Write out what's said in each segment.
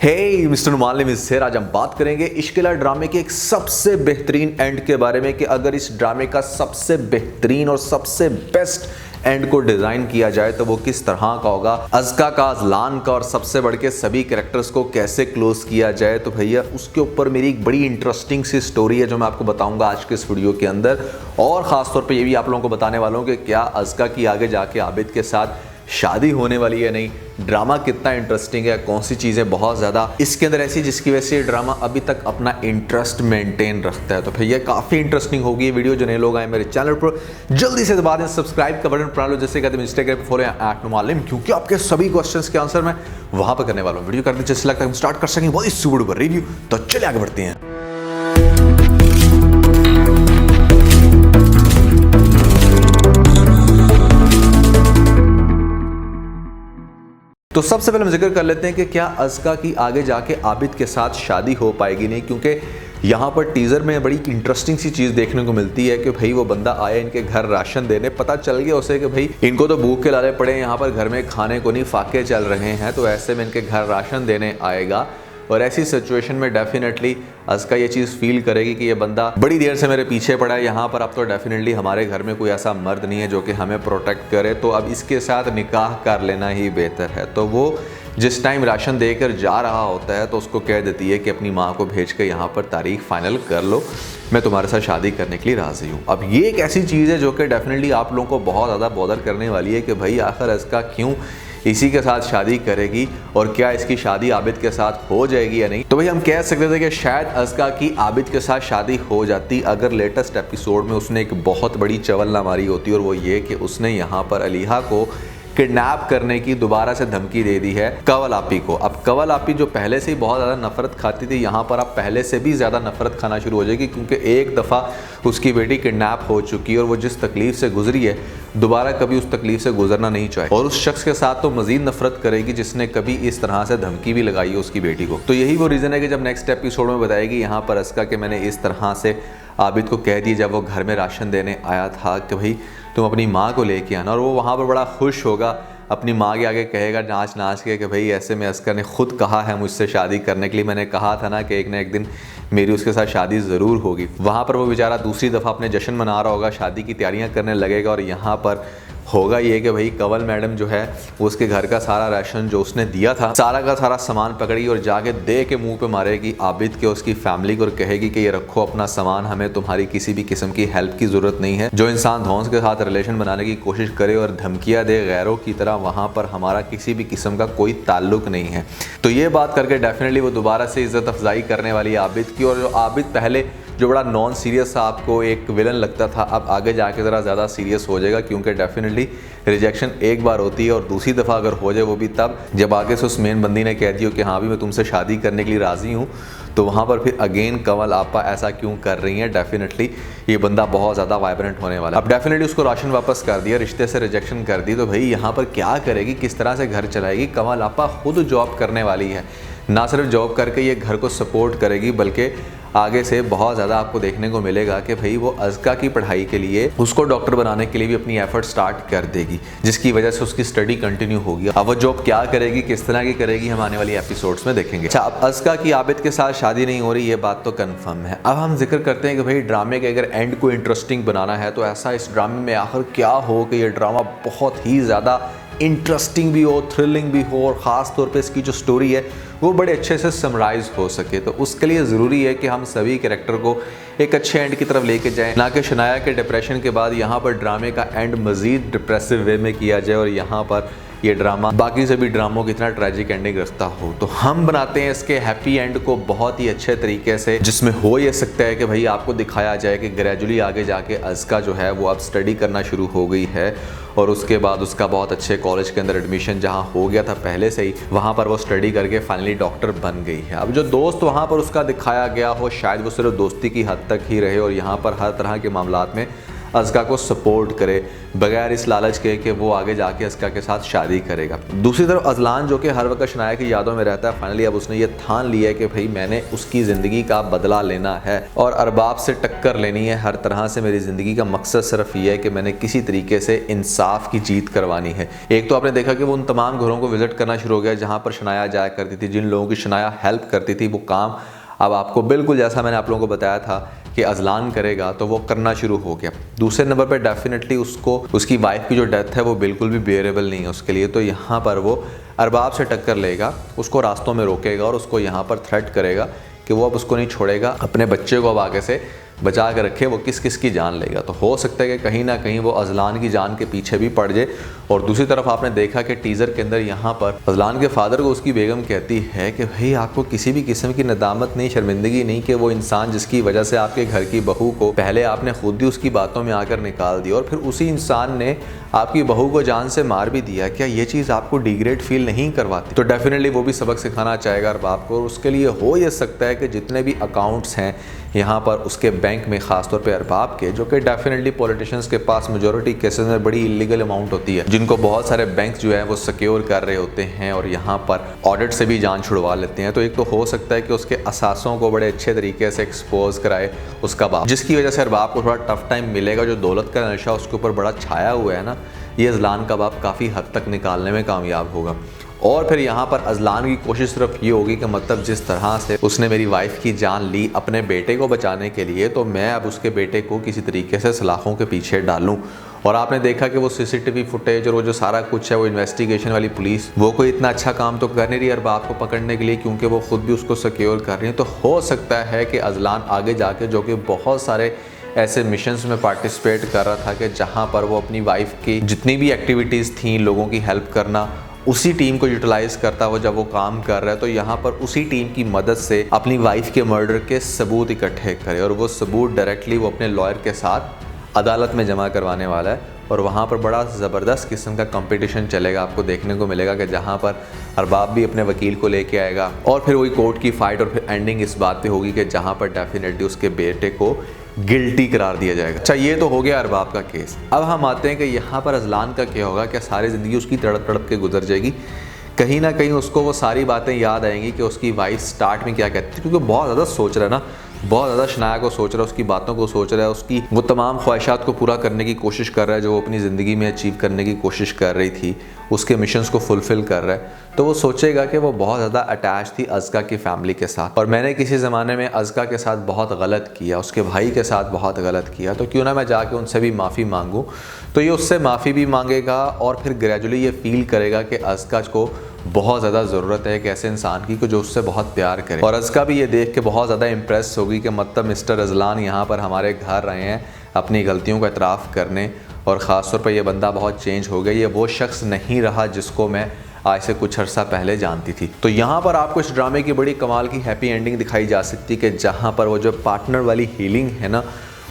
हे mister Numan से आज हम बात करेंगे इश्किला ड्रामे के एक सबसे बेहतरीन एंड के बारे में कि अगर इस ड्रामे का सबसे बेहतरीन और सबसे बेस्ट एंड को डिजाइन किया जाए तो वो किस तरह का होगा। अज़का का, अज़लान का और सबसे बढ़ के सभी कैरेक्टर्स को कैसे क्लोज किया जाए, तो भैया उसके ऊपर मेरी एक बड़ी इंटरेस्टिंग सी स्टोरी है जो मैं आपको बताऊंगा आज के इस वीडियो के अंदर। और ख़ास तौर पे ये भी आप लोगों को बताने वाला हूँ कि क्या अज़का की आगे जाके आबिद के साथ शादी होने वाली है नहीं, ड्रामा कितना इंटरेस्टिंग है, कौन सी चीज़ें बहुत ज़्यादा इसके अंदर ऐसी जिसकी वजह से ये ड्रामा अभी तक अपना इंटरेस्ट मेंटेन रखता है। तो भैया काफ़ी इंटरेस्टिंग होगी ये वीडियो। जो नए लोग आए मेरे चैनल पर जल्दी से दबा दें सब्सक्राइब का बटन, बना लो जैसे कहते हैं इंस्टाग्राम पर फॉलो @नुमान, क्योंकि आपके सभी क्वेश्चंस के आंसर मैं वहाँ पर करने वाला हूँ। वीडियो करते जैसे लगता है हम स्टार्ट कर सकें बहुत ही सुपर रिव्यू। तो चलिए आगे बढ़ते हैं। तो सबसे पहले हम जिक्र कर लेते हैं कि क्या अज़का की आगे जाके आबिद के साथ शादी हो पाएगी नहीं, क्योंकि यहाँ पर टीज़र में बड़ी इंटरेस्टिंग सी चीज़ देखने को मिलती है कि भाई वो बंदा आया इनके घर राशन देने, पता चल गया उसे कि भाई इनको तो भूख के लाले पड़े हैं, यहाँ पर घर में खाने को नहीं, फाके चल रहे हैं, तो ऐसे में इनके घर राशन देने आएगा। और ऐसी सिचुएशन में डेफिनेटली अज़का ये चीज़ फील करेगी कि ये बंदा बड़ी देर से मेरे पीछे पड़ा है यहाँ पर, अब तो डेफिनेटली हमारे घर में कोई ऐसा मर्द नहीं है जो कि हमें प्रोटेक्ट करे, तो अब इसके साथ निकाह कर लेना ही बेहतर है। तो वो जिस टाइम राशन देकर जा रहा होता है तो उसको कह देती है कि अपनी माँ को भेज कर यहाँ पर तारीख फाइनल कर लो, मैं तुम्हारे साथ शादी करने के लिए राज़ी हूँ। अब ये एक ऐसी चीज़ है जो कि डेफिनेटली आप लोगों को बहुत ज़्यादा बॉदर करने वाली है कि भाई आखिर अज़का क्यों इसी के साथ शादी करेगी और क्या इसकी शादी आबिद के साथ हो जाएगी या नहीं। तो भाई हम कह सकते थे कि शायद अज़का की आबिद के साथ शादी हो जाती अगर लेटेस्ट एपिसोड में उसने एक बहुत बड़ी चवल ना मारी होती, और वो ये कि उसने यहाँ पर अलीहा को किडनैप करने की दोबारा से धमकी दे दी है कंवल आपी को। अब कंवल आपी जो पहले से ही बहुत ज़्यादा नफरत खाती थी, यहाँ पर अब पहले से भी ज़्यादा नफरत खाना शुरू हो जाएगी, क्योंकि एक दफ़ा उसकी बेटी किडनैप हो चुकी है और वो जिस तकलीफ़ से गुजरी है दोबारा कभी उस तकलीफ से गुजरना नहीं चाहे, और उस शख्स के साथ तो मज़ीद नफरत करेगी जिसने कभी इस तरह से धमकी भी लगाई है उसकी बेटी को। तो यही वो रीज़न है कि जब नेक्स्ट एपिसोड में बताएगी यहाँ पर अज़का कि मैंने इस तरह से आबिद को कह दिया जब वो घर में राशन देने आया था कि भाई तुम अपनी माँ को लेके आना, और वो वहाँ पर बड़ा खुश होगा, अपनी माँ के आगे कहेगा नाच नाच के कि भाई ऐसे में अज़का ने खुद कहा है मुझसे शादी करने के लिए, मैंने कहा था ना कि एक न एक दिन मेरी उसके साथ शादी ज़रूर होगी। वहाँ पर वो बेचारा दूसरी दफ़ा अपने जश्न मना रहा होगा, शादी की तैयारियाँ करने लगेगा, और यहाँ पर होगा ये कि भाई कंवल मैडम जो है वो उसके घर का सारा राशन जो उसने दिया था सारा का सारा सामान पकड़ेगी और जाके दे के मुंह पे मारेगी आबिद के उसकी फैमिली को और कहेगी कि ये रखो अपना सामान, हमें तुम्हारी किसी भी किस्म की हेल्प की ज़रूरत नहीं है। जो इंसान धौंस के साथ रिलेशन बनाने की कोशिश करे और धमकियाँ दे गैरों की तरह, वहाँ पर हमारा किसी भी किस्म का कोई ताल्लुक नहीं है। तो ये बात करके डेफिनेटली वो दोबारा से इज़्ज़त अफजाई करने वाली है आबिद की, और जो आबिद पहले जो बड़ा नॉन सीरियस आपको एक विलन लगता था अब आगे जाके ज़रा ज़्यादा सीरियस हो जाएगा, क्योंकि डेफिनेटली रिजेक्शन एक बार होती है और दूसरी दफ़ा अगर हो जाए वो भी तब जब आगे से उस मेन बंदी ने कह दिया कि हाँ भी मैं तुमसे शादी करने के लिए राज़ी हूँ, तो वहाँ पर फिर अगेन कंवल आपा ऐसा क्यों कर रही हैं। डेफिनेटली ये बंदा बहुत ज़्यादा वाइब्रेंट होने वाला। अब डेफिनेटली उसको राशन वापस कर दिया, रिश्ते से रिजेक्शन कर दी, तो भाई यहाँ पर क्या करेगी, किस तरह से घर चलाएगी। कंवल आपा खुद जॉब करने वाली है, ना सिर्फ जॉब करके ये घर को सपोर्ट करेगी बल्कि आगे से बहुत ज़्यादा आपको देखने को मिलेगा कि भाई वो अज़का की पढ़ाई के लिए उसको डॉक्टर बनाने के लिए भी अपनी एफर्ट स्टार्ट कर देगी, जिसकी वजह से उसकी स्टडी कंटिन्यू होगी। अब वो जॉब क्या करेगी, किस तरह की करेगी, हम आने वाली एपिसोड्स में देखेंगे। अच्छा, अब अज़का की आबिद के साथ शादी नहीं हो रही ये बात तो कन्फर्म है। अब हम जिक्र करते हैं कि भाई ड्रामे के अगर एंड को इंटरेस्टिंग बनाना है तो ऐसा इस ड्रामे में आखिर क्या हो कि ये ड्रामा बहुत ही ज़्यादा इंटरेस्टिंग भी हो, थ्रिलिंग भी हो, और ख़ास तौर पे इसकी जो स्टोरी है वो बड़े अच्छे से समराइज हो सके। तो उसके लिए ज़रूरी है कि हम सभी कैरेक्टर को एक अच्छे एंड की तरफ लेके जाएं, ना कि शनाया के डिप्रेशन के बाद यहाँ पर ड्रामे का एंड मज़ीद डिप्रेसिव वे में किया जाए और यहाँ पर ये ड्रामा बाकी सभी ड्रामों की इतना ट्रैजिक एंडिंग रखता हो। तो हम बनाते हैं इसके हैप्पी एंड को बहुत ही अच्छे तरीके से, जिसमें हो ये सकता है कि भाई आपको दिखाया जाए कि ग्रेजुअली आगे जाके अज़का जो है वो अब स्टडी करना शुरू हो गई है, और उसके बाद उसका बहुत अच्छे कॉलेज के अंदर एडमिशन जहाँ हो गया था पहले से ही, वहाँ पर वो स्टडी करके फाइनली डॉक्टर बन गई है। अब जो दोस्त वहाँ पर उसका दिखाया गया हो शायद वो सिर्फ दोस्ती की हद तक ही रहे, और यहाँ पर हर तरह के मामलात में अस्का को सपोर्ट करे बगैर इस लालच के कि वो आगे जाके अस्का के साथ शादी करेगा। दूसरी तरफ अजलान जो कि हर वक्त शनाया की यादों में रहता है, फाइनली अब उसने ये ठान लिया है कि भाई मैंने उसकी ज़िंदगी का बदला लेना है और अरबाब से टक्कर लेनी है हर तरह से। मेरी ज़िंदगी का मकसद सिर्फ ये है कि मैंने किसी तरीके से इंसाफ की जीत करवानी है। एक तो आपने देखा कि वो उन तमाम घरों को विजिट करना शुरू हो गया जहाँ पर शनाया जाया करती थी, जिन लोगों की शनाया हेल्प करती थी, वो काम अब आपको बिल्कुल जैसा मैंने आप लोगों को बताया था कि अजलान करेगा तो वो करना शुरू हो गया। दूसरे नंबर पे डेफिनेटली उसको उसकी वाइफ की जो डेथ है वो बिल्कुल भी बेरेबल नहीं है उसके लिए, तो यहाँ पर वो अरबाब से टक्कर लेगा, उसको रास्तों में रोकेगा और उसको यहाँ पर थ्रेट करेगा कि वो अब उसको नहीं छोड़ेगा, अपने बच्चे को अब आगे से बचा के रखे, वो किस किस की जान लेगा। तो हो सकता है कि कहीं ना कहीं वो अजलान की जान के पीछे भी पड़ जाए। और दूसरी तरफ आपने देखा कि टीज़र के अंदर यहाँ पर अजलान के फादर को उसकी बेगम कहती है कि भाई आपको किसी भी किस्म की नदामत नहीं, शर्मिंदगी नहीं कि वो इंसान जिसकी वजह से आपके घर की बहू को पहले आपने खुद ही उसकी बातों में आकर निकाल दिया और फिर उसी इंसान ने आपकी बहू को जान से मार भी दिया, क्या ये चीज़ आपको डिग्रेड फील नहीं करवाती? तो डेफिनेटली वो भी सबक सिखाना चाहेगा अरबाब को। और उसके लिए हो ये सकता है कि जितने भी अकाउंट्स हैं यहाँ पर उसके बैंक में, ख़ासतौर पे अरबाब के, जो कि डेफिनेटली पॉलिटिशियंस के पास मेजॉरिटी केसेस में बड़ी इलीगल अमाउंट होती है, जिनको बहुत सारे बैंक जो है वो सिक्योर कर रहे होते हैं और यहाँ पर ऑडिट से भी जान छुड़वा लेते हैं। तो एक तो हो सकता है कि उसके असासों को बड़े अच्छे तरीके से एक्सपोज कराए उसका बाप, जिसकी वजह से अरबाब को थोड़ा टफ टाइम मिलेगा। जो दौलत का नशा उसके ऊपर बड़ा छाया हुआ है ना, ये अजलान का बाप काफ़ी हद तक निकालने में कामयाब होगा। और फिर यहाँ पर अजलान की कोशिश सिर्फ ये होगी कि मतलब जिस तरह से उसने मेरी वाइफ की जान ली अपने बेटे को बचाने के लिए, तो मैं अब उसके बेटे को किसी तरीके से सलाखों के पीछे डालूं। और आपने देखा कि वो सीसीटीवी फुटेज और वो जो सारा कुछ है, वो इन्वेस्टिगेशन वाली पुलिस वो कोई इतना अच्छा काम तो कर नहीं रही अरबाब को पकड़ने के लिए, क्योंकि वो खुद भी उसको सिक्योर कर रही है। तो हो सकता है कि अजलान आगे जाके, जो कि बहुत सारे ऐसे मिशंस में पार्टिसिपेट कर रहा था कि जहाँ पर वो अपनी वाइफ की जितनी भी एक्टिविटीज़ थी, लोगों की हेल्प करना, उसी टीम को यूटिलाइज करता हुआ जब वो काम कर रहा है, तो यहाँ पर उसी टीम की मदद से अपनी वाइफ के मर्डर के सबूत इकट्ठे करे और वो सबूत डायरेक्टली वो अपने लॉयर के साथ अदालत में जमा करवाने वाला है। और वहाँ पर बड़ा ज़बरदस्त किस्म का कंपटीशन चलेगा, आपको देखने को मिलेगा कि जहाँ पर अरबाब भी अपने वकील को लेके आएगा और फिर वही कोर्ट की फ़ाइट और फिर एंडिंग इस बात पे होगी कि जहाँ पर डेफिनेटली उसके बेटे को गिल्टी करार दिया जाएगा। अच्छा, ये तो हो गया अरबाब का केस। अब हम आते हैं कि यहाँ पर अजलान का क्या होगा। क्या सारी ज़िंदगी उसकी तड़प तड़प के गुजर जाएगी? कहीं ना कहीं उसको वो सारी बातें याद आएंगी कि उसकी वाइफ स्टार्ट में क्या कहती थी, क्योंकि बहुत ज़्यादा सोच रहा है ना, बहुत ज़्यादा शनाया को सोच रहा है, उसकी बातों को सोच रहा है, उसकी वो तमाम ख्वाहिशात को पूरा करने की कोशिश कर रहा है जो वो अपनी ज़िंदगी में अचीव करने की कोशिश कर रही थी, उसके मिशंस को फुलफ़िल कर रहा है। तो वो सोचेगा कि वो बहुत ज़्यादा अटैच थी अस्का की फैमिली के साथ और मैंने किसी ज़माने में अस्का के साथ बहुत गलत किया, उसके भाई के साथ बहुत गलत किया, तो क्यों ना मैं जाके उनसे भी माफ़ी मांगूँ। तो ये उससे माफ़ी भी मांगेगा और फिर ग्रेजुअली ये फील करेगा कि अस्का को बहुत ज़्यादा ज़रूरत है एक ऐसे इंसान की जो उससे बहुत प्यार करे। और अस्का भी ये देख के बहुत ज़्यादा इम्प्रेस होगी कि मतलब मिस्टर अजलान यहाँ पर हमारे घर रहे हैं अपनी गलतियों का एतराफ़ करने, और ख़ास तौर पर यह बंदा बहुत चेंज हो गया, ये वो शख्स नहीं रहा जिसको मैं आज से कुछ अर्सा पहले जानती थी। तो यहाँ पर आपको इस ड्रामे की बड़ी कमाल की हैप्पी एंडिंग दिखाई जा सकती है कि जहाँ पर वो जो पार्टनर वाली हीलिंग है ना,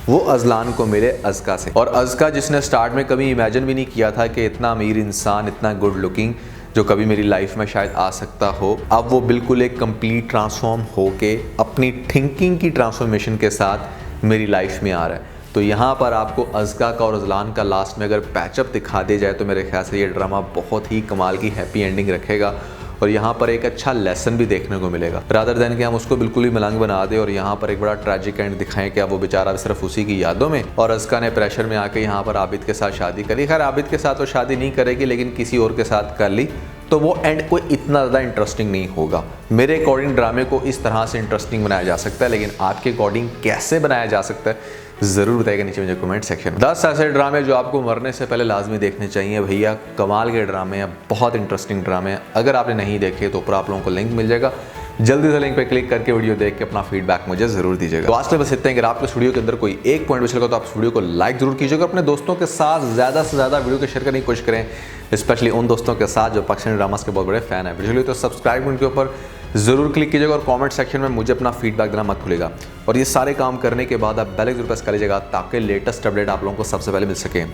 वो अजलान को मिले अस्का से। और अस्का जिसने स्टार्ट में कभी इमेजिन भी नहीं किया था कि इतना अमीर इंसान, इतना गुड लुकिंग जो कभी मेरी लाइफ में शायद आ सकता हो, अब वो बिल्कुल एक कंप्लीट ट्रांसफॉर्म होके अपनी थिंकिंग की ट्रांसफॉर्मेशन के साथ मेरी लाइफ में आ रहा है। तो यहाँ पर आपको अस्का का और अजलान का लास्ट में अगर पैचअप दिखा दिया जाए तो मेरे ख्याल से ये ड्रामा बहुत ही कमाल की हैप्पी एंडिंग रखेगा और यहाँ पर एक अच्छा लेसन भी देखने को मिलेगा, रादर देन कि हम उसको बिल्कुल ही मलंग बना दें और यहाँ पर एक बड़ा ट्रैजिक एंड दिखाएं कि अब वो बेचारा सिर्फ उसी की यादों में और अस्का ने प्रेशर में आके यहाँ पर आबिद के साथ शादी करी। खैर आबिद के साथ वो शादी नहीं करेगी लेकिन किसी और के साथ कर ली, तो वो एंड कोई इतना ज़्यादा इंटरेस्टिंग नहीं होगा। मेरे अकॉर्डिंग ड्रामे को इस तरह से इंटरेस्टिंग बनाया जा सकता है, लेकिन आपके अकॉर्डिंग कैसे बनाया जा सकता है ज़रूर बताइएगा नीचे मुझे कमेंट सेक्शन में। 10 ऐसे ड्रामे जो आपको मरने से पहले लाजमी देखने चाहिए भैया, कमाल के ड्रामे हैं, बहुत इंटरेस्टिंग ड्रामे हैं। अगर आपने नहीं देखे तो ऊपर आप लोगों को लिंक मिल जाएगा, जल्दी से लिंक पे क्लिक करके वीडियो देख के अपना फीडबैक मुझे जरूर दीजिएगा। तो आज के बस इतना ही। अगर आपको इस वीडियो के अंदर कोई एक पॉइंट अच्छा लगा तो आप इस वीडियो को लाइक जरूर कीजिएगा, अपने दोस्तों के साथ ज़्यादा से ज़्यादा वीडियो को शेयर करने की कोशिश करें, स्पेशली उन दोस्तों के साथ जो पाकिस्तानी ड्रामास के बहुत बड़े फैन है। वीडियो तो सब्सक्राइब उनके ऊपर ज़रूर क्लिक कीजिएगा और कमेंट सेक्शन में मुझे अपना फीडबैक देना मत भूलिएगा। और ये सारे काम करने के बाद आप बेल आइकन जरूर प्रेस कर लीजिएगा ताकि लेटेस्ट अपडेट आप लोगों को सबसे पहले मिल सके।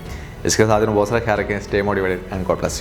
इसके साथ बहुत सारा ख्याल रखें, stay motivated and God bless you.